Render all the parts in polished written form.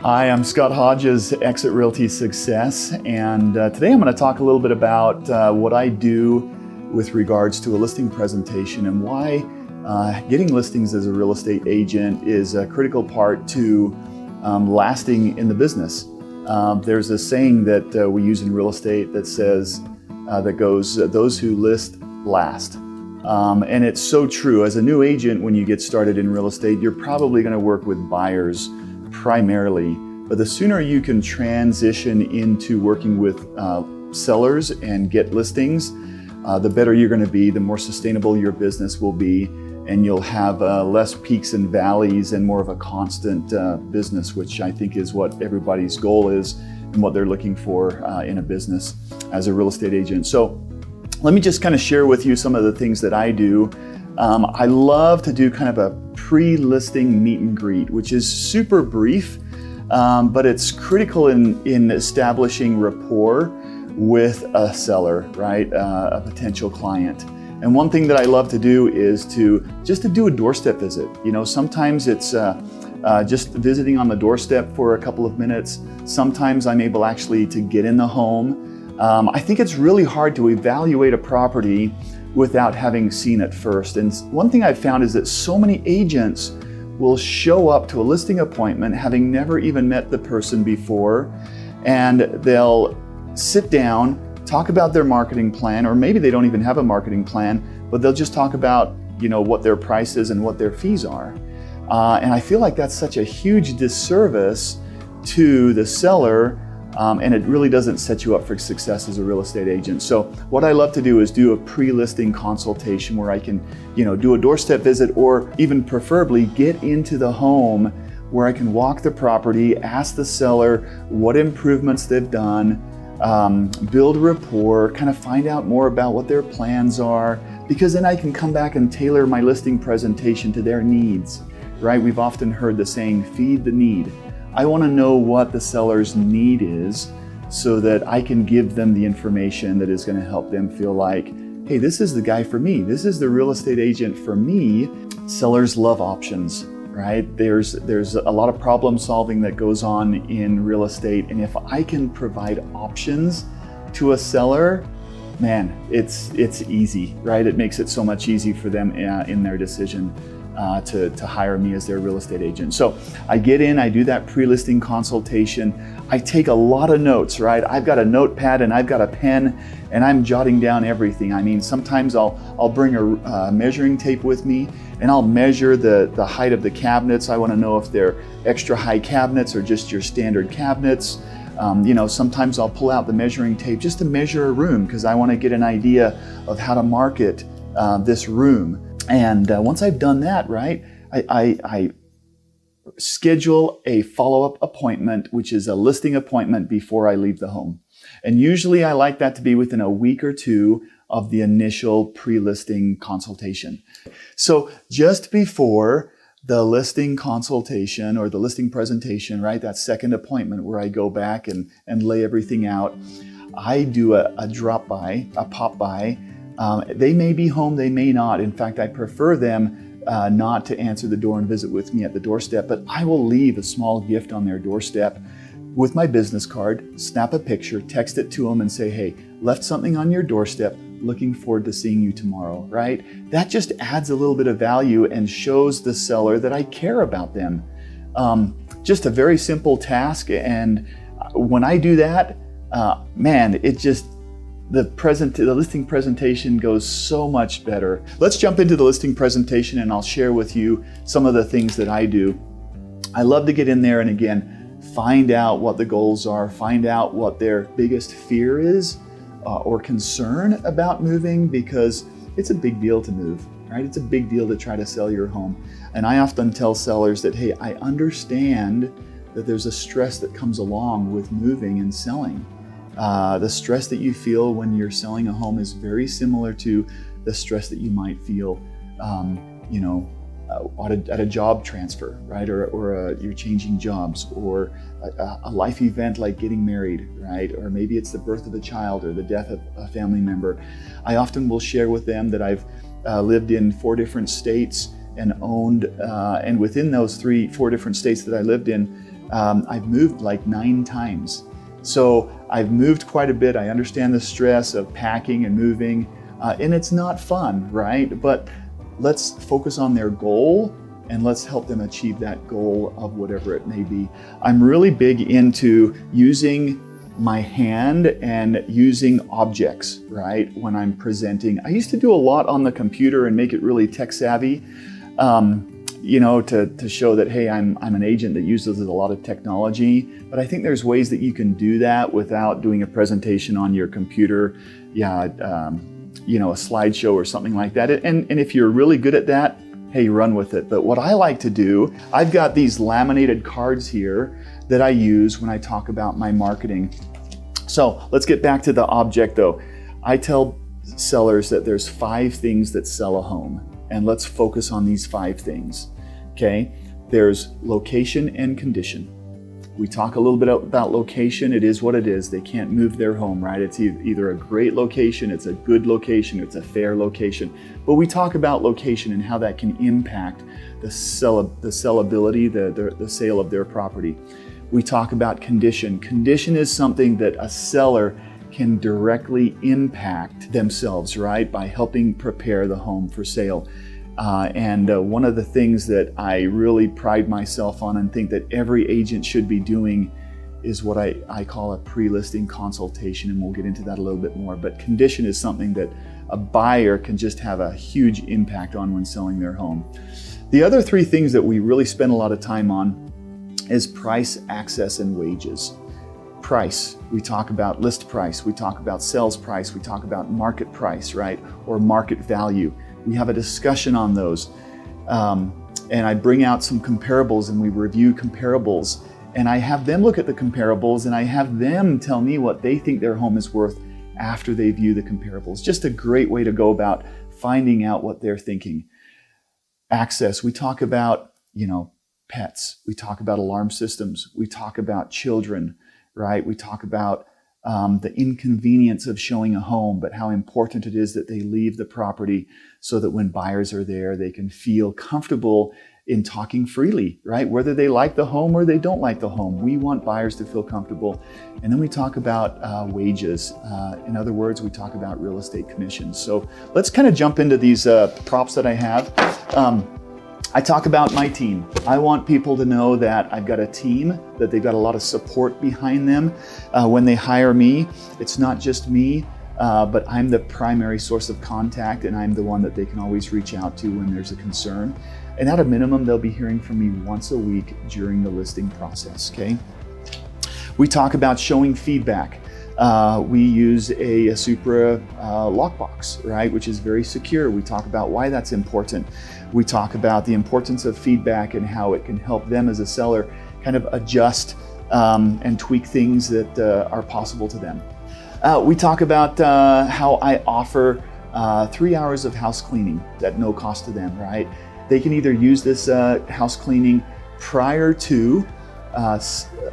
Hi, I'm Scott Hodges, Exit Realty Success, and today I'm going to talk a little bit about what I do with regards to a listing presentation and why getting listings as a real estate agent is a critical part to lasting in the business. There's a saying that we use in real estate that says, that goes, those who list last. And it's so true. As a new agent, when you get started in real estate, you're probably going to work with buyers primarily, but the sooner you can transition into working with sellers and get listings, the better you're going to be, the more sustainable your business will be, and you'll have less peaks and valleys and more of a constant business, which I think is what everybody's goal is and what they're looking for in a business as a real estate agent. So let me just kind of share with you some of the things that I do. I love to do kind of a pre-listing meet and greet, which is super brief, but it's critical in establishing rapport with a seller, right? A potential client. And one thing that I love to do is to do a doorstep visit. You know, sometimes it's just visiting on the doorstep for a couple of minutes. Sometimes I'm able actually to get in the home. I think it's really hard to evaluate a property without having seen it first. And one thing I've found is that so many agents will show up to a listing appointment having never even met the person before, and they'll sit down, talk about their marketing plan, or maybe they don't even have a marketing plan, but they'll just talk about, you know, what their price is and what their fees are. And I feel like that's such a huge disservice to the seller. And it really doesn't set you up for success as a real estate agent. So what I love to do is do a pre-listing consultation where I can, do a doorstep visit, or even preferably get into the home where I can walk the property, ask the seller what improvements they've done, build rapport, kind of find out more about what their plans are, because then I can come back and tailor my listing presentation to their needs, right? We've often heard the saying, feed the need. I want to know what the seller's need is so that I can give them the information that is going to help them feel like, hey, this is the guy for me. This is the real estate agent for me. Sellers love options, right? There's a lot of problem solving that goes on in real estate. And if I can provide options to a seller, man, it's easy, right? It makes it so much easier for them in their decision to hire me as their real estate agent. So I get in, I do that pre-listing consultation. I take a lot of notes, right? I've got a notepad and I've got a pen and I'm jotting down everything. I mean, sometimes I'll bring a measuring tape with me and I'll measure the height of the cabinets. I want to know if they're extra high cabinets or just your standard cabinets. Sometimes I'll pull out the measuring tape just to measure a room because I want to get an idea of how to market this room. And once I've done that, right, I schedule a follow-up appointment, which is a listing appointment before I leave the home. And usually I like that to be within a week or two of the initial pre-listing consultation. So just before the listing consultation or the listing presentation, right, that second appointment where I go back and lay everything out, I do a drop-by, a pop-by. They may be home, they may not. In fact, I prefer them not to answer the door and visit with me at the doorstep, but I will leave a small gift on their doorstep with my business card, snap a picture, text it to them and say, hey, left something on your doorstep, looking forward to seeing you tomorrow, right? That just adds a little bit of value and shows the seller that I care about them. Just a very simple task, and when I do that, the listing presentation goes so much better. Let's jump into the listing presentation and I'll share with you some of the things that I do. I love to get in there and again, find out what the goals are, find out what their biggest fear is or concern about moving, because it's a big deal to move, right? It's a big deal to try to sell your home. And I often tell sellers that, hey, I understand that there's a stress that comes along with moving and selling. The stress that you feel when you're selling a home is very similar to the stress that you might feel, at a job transfer, right? Or you're changing jobs, or a life event like getting married, right? Or maybe it's the birth of a child or the death of a family member. I often will share with them that I've lived in 4 different states and owned, and within those 4 different states that I lived in, I've moved like 9 times. So I've moved quite a bit. I understand the stress of packing and moving, and it's not fun, right? But let's focus on their goal and let's help them achieve that goal of whatever it may be. I'm really big into using my hand and using objects, right, when I'm presenting. I used to do a lot on the computer and make it really tech savvy, to show that, hey, I'm an agent that uses a lot of technology. But I think there's ways that you can do that without doing a presentation on your computer, a slideshow or something like that. And if you're really good at that, hey, run with it. But what I like to do, I've got these laminated cards here that I use when I talk about my marketing. So let's get back to the object though. I tell sellers that there's 5 things that sell a home, and let's focus on these 5 things, okay? There's location and condition. We talk a little bit about location. It is what it is. They can't move their home, right? It's either a great location, it's a good location, it's a fair location. But we talk about location and how that can impact the sellability, the sale of their property. We talk about condition. Condition is something that a seller can directly impact themselves, right? By helping prepare the home for sale. One of the things that I really pride myself on and think that every agent should be doing is what I call a pre-listing consultation, and we'll get into that a little bit more. But condition is something that a buyer can just have a huge impact on when selling their home. The other 3 things that we really spend a lot of time on is price, access, and wages. Price, we talk about list price, we talk about sales price, we talk about market price, right? Or market value. We have a discussion on those. And I bring out some comparables and we review comparables. And I have them look at the comparables and I have them tell me what they think their home is worth after they view the comparables. Just a great way to go about finding out what they're thinking. Access, we talk about, pets. We talk about alarm systems. We talk about children, right? We talk about the inconvenience of showing a home, but how important it is that they leave the property so that when buyers are there, they can feel comfortable in talking freely, right? Whether they like the home or they don't like the home. We want buyers to feel comfortable. And then we talk about wages. In other words, we talk about real estate commissions. So let's kind of jump into these props that I have. I talk about my team. I want people to know that I've got a team, that they've got a lot of support behind them. When they hire me, it's not just me, but I'm the primary source of contact, and I'm the one that they can always reach out to when there's a concern. And at a minimum, they'll be hearing from me once a week during the listing process, okay? We talk about showing feedback. We use a Supra lockbox, right, which is very secure. We talk about why that's important. We talk about the importance of feedback and how it can help them as a seller kind of adjust and tweak things that are possible to them. We talk about how I offer 3 hours of house cleaning at no cost to them, right? They can either use this house cleaning prior to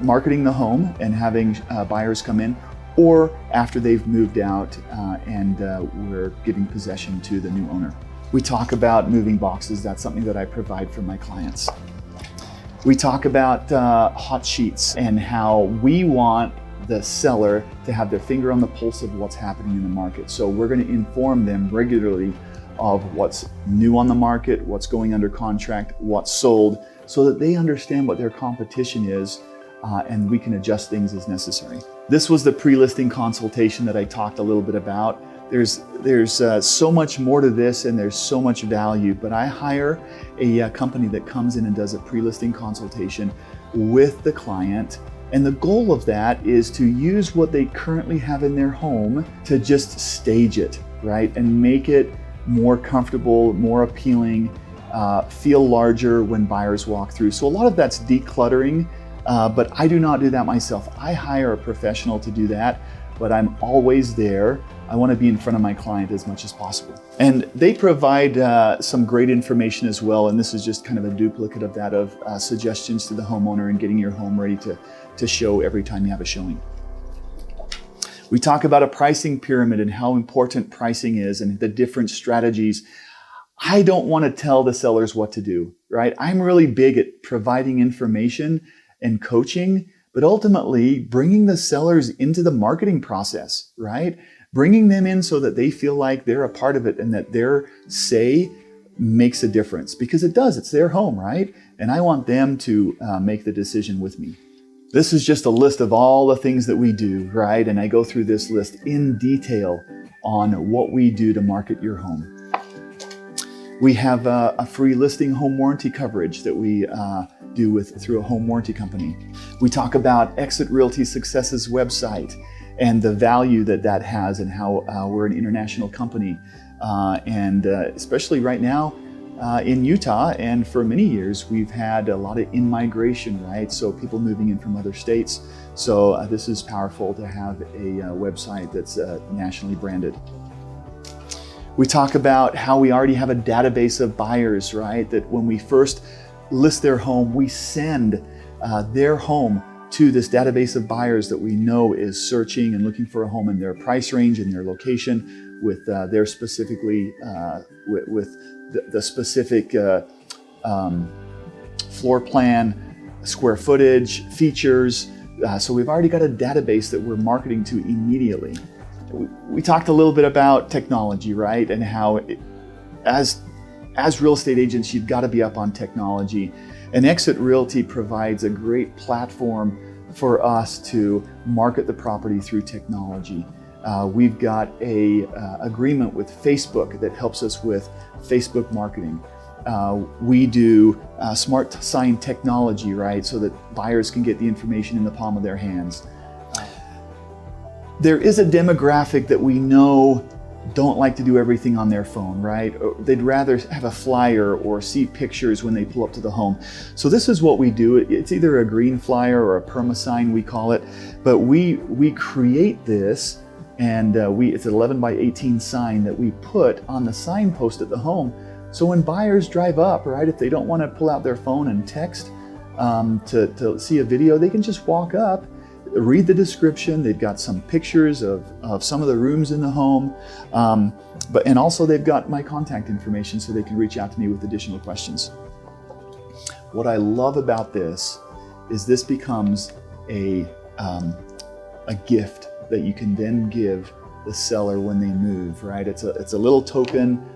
marketing the home and having buyers come in, or after they've moved out and we're giving possession to the new owner. We talk about moving boxes. That's something that I provide for my clients. We talk about hot sheets and how we want the seller to have their finger on the pulse of what's happening in the market. So we're going to inform them regularly of what's new on the market, what's going under contract, what's sold, so that they understand what their competition is, and we can adjust things as necessary. This was the pre-listing consultation that I talked a little bit about. There's so much more to this, and there's so much value, but I hire a company that comes in and does a pre-listing consultation with the client. And the goal of that is to use what they currently have in their home to just stage it, right? And make it more comfortable, more appealing, feel larger when buyers walk through. So a lot of that's decluttering, but I do not do that myself. I hire a professional to do that, but I'm always there. I want to be in front of my client as much as possible. And they provide some great information as well, and this is just kind of a duplicate of that, of suggestions to the homeowner and getting your home ready to show every time you have a showing. We talk about a pricing pyramid and how important pricing is and the different strategies. I don't want to tell the sellers what to do, right? I'm really big at providing information and coaching, but ultimately bringing the sellers into the marketing process, right? Bringing them in so that they feel like they're a part of it and that their say makes a difference, because it does. It's their home, right? And I want them to make the decision with me. This is just a list of all the things that we do, right? And I go through this list in detail on what we do to market your home. We have a free listing home warranty coverage that we do through a home warranty company. We talk about Exit Realty Success's website and the value that has, and how we're an international company. And especially right now in Utah, and for many years, we've had a lot of in-migration, right? So people moving in from other states. So this is powerful to have a website that's nationally branded. We talk about how we already have a database of buyers, right? That when we first list their home, we send their home to this database of buyers that we know is searching and looking for a home in their price range and their location, with their specifically with the specific floor plan, square footage, features. So we've already got a database that we're marketing to immediately. We talked a little bit about technology, right? And how as real estate agents, you've got to be up on technology. And Exit Realty provides a great platform for us to market the property through technology. We've got a agreement with Facebook that helps us with Facebook marketing. We do smart sign technology, right? So that buyers can get the information in the palm of their hands. There is a demographic that we know don't like to do everything on their phone, right? They'd rather have a flyer or see pictures when they pull up to the home. So this is what we do. It's either a green flyer or a perma sign, we call it. But we create this, and it's an 11 by 18 sign that we put on the signpost at the home. So when buyers drive up, right, if they don't want to pull out their phone and text to see a video, they can just walk up, read the description. They've got some pictures of some of the rooms in the home, and also they've got my contact information so they can reach out to me with additional questions. What I love about this is this becomes a gift that you can then give the seller when they move, right? It's a little token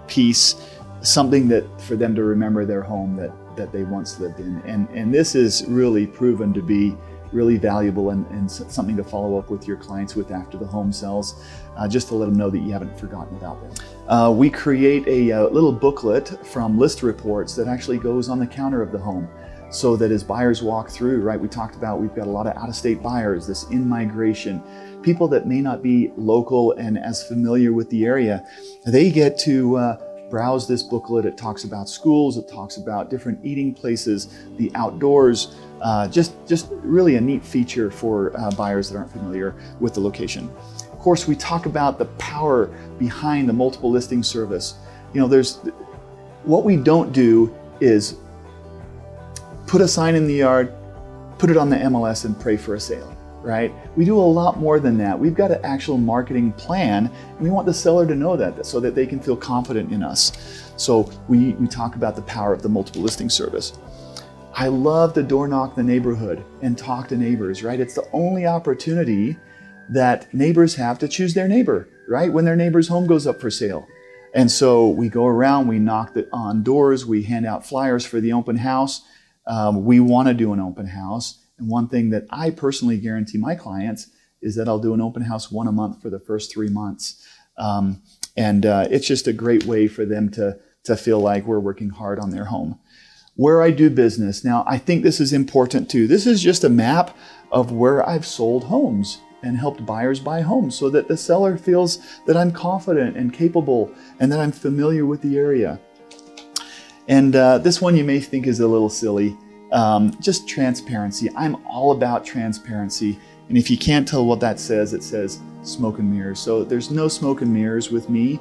piece, something that for them to remember their home that they once lived in. And this is really proven to be really valuable and something to follow up with your clients with after the home sells, just to let them know that you haven't forgotten about them. We create a little booklet from list reports that actually goes on the counter of the home, so that as buyers walk through, right, we talked about we've got a lot of out-of-state buyers, this in-migration, people that may not be local and as familiar with the area. They get to browse this booklet. It talks about schools, it talks about different eating places, the outdoors, just really a neat feature for buyers that aren't familiar with the location. Of course, we talk about the power behind the multiple listing service. You know, what we don't do is put a sign in the yard, put it on the MLS and pray for a sale, right? We do a lot more than that. We've got an actual marketing plan, and we want the seller to know that so that they can feel confident in us. So we talk about the power of the multiple listing service. I love to door knock the neighborhood and talk to neighbors, right? It's the only opportunity that neighbors have to choose their neighbor, right? When their neighbor's home goes up for sale. And so we go around, we knock on doors, we hand out flyers for the open house. We want to do an open house. And one thing that I personally guarantee my clients is that I'll do an open house 1 a month for the first 3 months. It's just a great way for them to feel like we're working hard on their home. Where I do business. Now, I think this is important too. This is just a map of where I've sold homes and helped buyers buy homes, so that the seller feels that I'm confident and capable and that I'm familiar with the area. And this one you may think is a little silly, just transparency. I'm all about transparency. And if you can't tell what that says, it says smoke and mirrors. So there's no smoke and mirrors with me.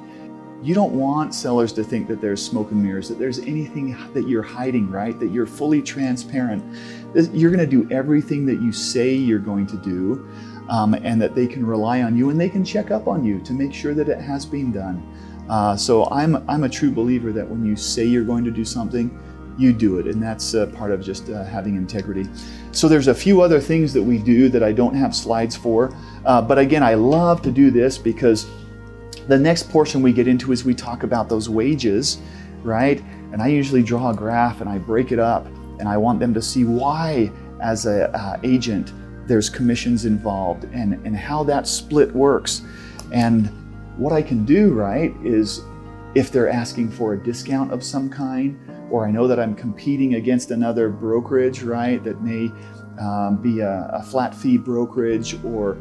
You don't want sellers to think that there's smoke and mirrors, that there's anything that you're hiding, right? That you're fully transparent. You're going to do everything that you say you're going to do, and that they can rely on you and they can check up on you to make sure that it has been done. So I'm a true believer that when you say you're going to do something, you do it. And that's part of just having integrity. So there's a few other things that we do that I don't have slides for. But again, I love to do this because the next portion we get into is we talk about those wages, right? And I usually draw a graph and I break it up, and I want them to see why, as an agent, there's commissions involved and how that split works. And what I can do, right, is if they're asking for a discount of some kind, or I know that I'm competing against another brokerage, right, that may be a flat fee brokerage or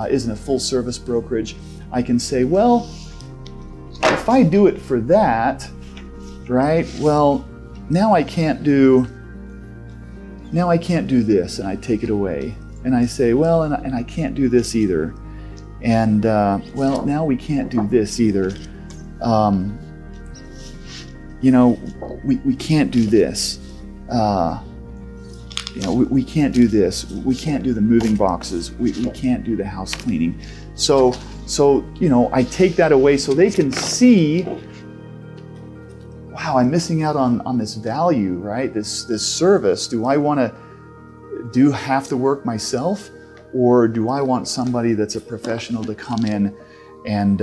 isn't a full service brokerage, I can say, well, if I do it for that, right, well, now I can't do this, and I take it away. And I say, well, and I can't do this either. And well, now we can't do this either. You know, we can't do this. You know, we can't do this. We can't do the moving boxes. We can't do the house cleaning. So you know, I take that away so they can see, wow, I'm missing out on this value, right? This service. Do I want to do half the work myself, or do I want somebody that's a professional to come in and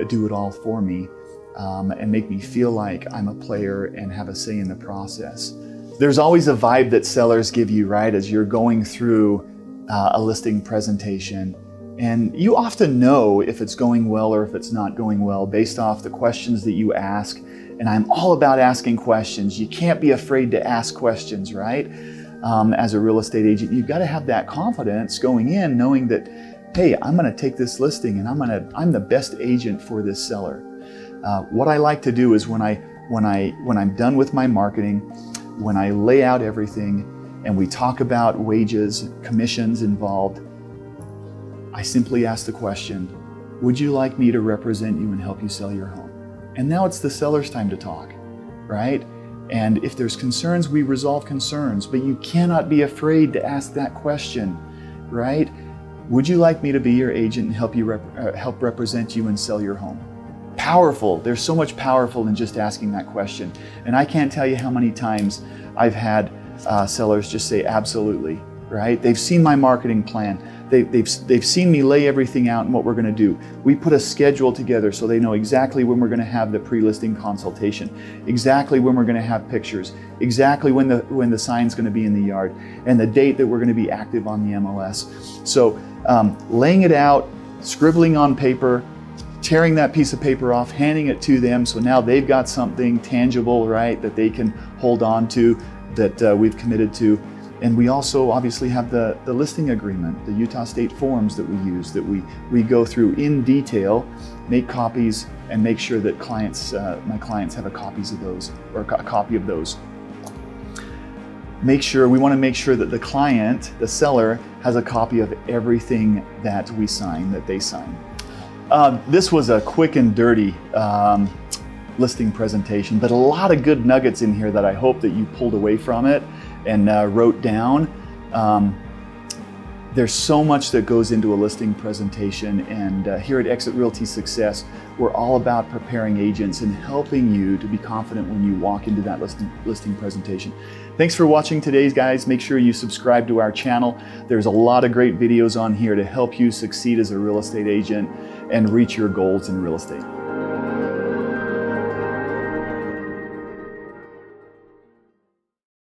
do it all for me and make me feel like I'm a player and have a say in the process? There's always a vibe that sellers give you, right, as you're going through a listing presentation. And you often know if it's going well or if it's not going well based off the questions that you ask. And I'm all about asking questions. You can't be afraid to ask questions, right? As a real estate agent, you've got to have that confidence going in, knowing that, hey, I'm going to take this listing and I'm the best agent for this seller. What I like to do is when I'm done with my marketing, when I lay out everything and we talk about wages, commissions involved, I simply ask the question, would you like me to represent you and help you sell your home? And now it's the seller's time to talk, right? And if there's concerns, we resolve concerns, but you cannot be afraid to ask that question, right? Would you like me to be your agent and help you help represent you and sell your home? Powerful. There's so much powerful in just asking that question. And I can't tell you how many times I've had sellers just say absolutely, right? They've seen my marketing plan. They've seen me lay everything out and what we're going to do. We put a schedule together so they know exactly when we're going to have the pre-listing consultation, exactly when we're going to have pictures, exactly when the sign's going to be in the yard, and the date that we're going to be active on the MLS. So laying it out, scribbling on paper, tearing that piece of paper off, handing it to them, so now they've got something tangible, right, that they can hold on to, that we've committed to. And we also obviously have the listing agreement, the Utah State forms that we use, that we go through in detail, make copies, and make sure that my clients have a copy of those. We want to make sure that the client, the seller, has a copy of everything that we sign, that they sign. This was a quick and dirty listing presentation, but a lot of good nuggets in here that I hope that you pulled away from it and wrote down. There's so much that goes into a listing presentation, and here at Exit Realty Success, we're all about preparing agents and helping you to be confident when you walk into that listing presentation. Thanks for watching today, guys. Make sure you subscribe to our channel. There's a lot of great videos on here to help you succeed as a real estate agent and reach your goals in real estate.